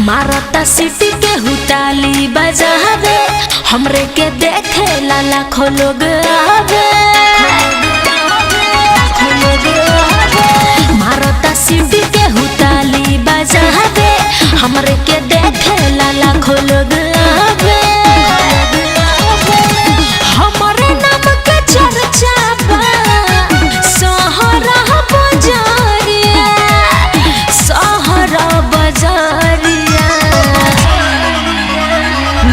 मारता सिटी के हुताली बजावे हमरे के देखे लाखों लोग आवे। मारता सिटी के हुताली बजावे हमरे के देखे लाखों लोग आवे। हमारे नाम के चर्चा बा सहरा बजारिया सहरा बजारिया।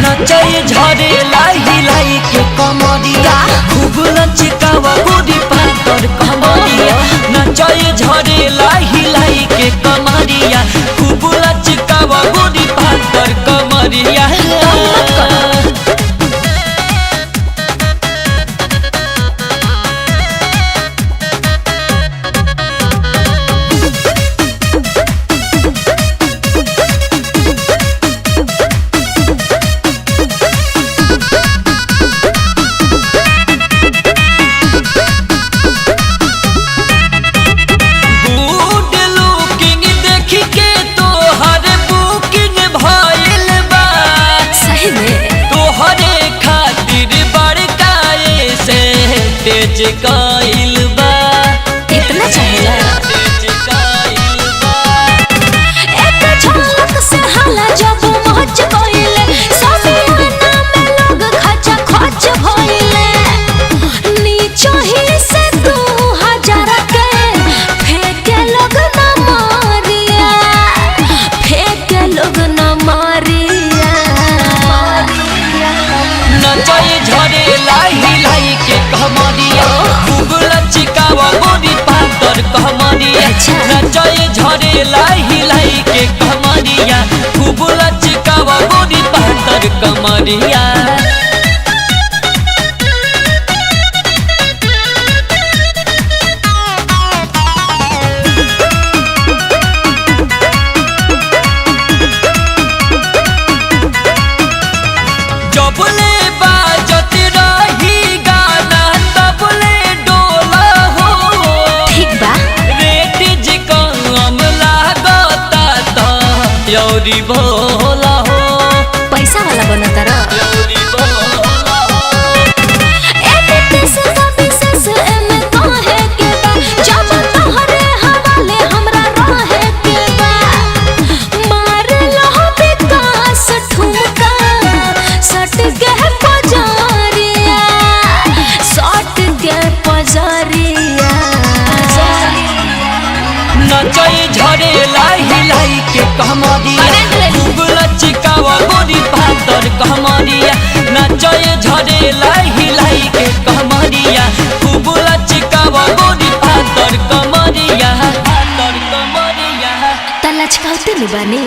नचय झरे लाई लाई के कमरिया खूब लचकावा गोरी पातर कमरिया। नचय झरे लाई लाई के कमरिया खूब लचकावा गोरी पातर कमरिया। तेज काइल बा इतना चाहेला तेज काइल बा। एक झलक से हाला जब मच गइले समियाना में लोग खचा खच भइले। नीचो ही से 2000 के फेंके लोग न मारिया फेंके लोग न मारिया। नचय झरे लाई लाई के कमरिया खूब लचकावा गोरी पातर कमरिया। नचय झरे लाई लाई के कमरिया खूब लचकावा गोरी पातर कमरिया। जबले बाजत रही गाना तबले डोला हो। ठीक बा रेट जे कम लागता त यौरी भोला हो। पैसा वाला बनता र यौरी भोला हो। एते से विशेष एमे काहे के बा जब तोहरे हवाले हमरा रहे के बा। मार लो विकास ठुमका सट के पजारिया सट के पजारिया। नचय झरे लाई लाई के कमरिया खूब लचकावा गोरी पातर कमरिया। नचय झरे लाई लाई के कमरिया खूब लचकावा गोरी पातर कमरिया पातर कमरिया। त लचकाउते नि बानी।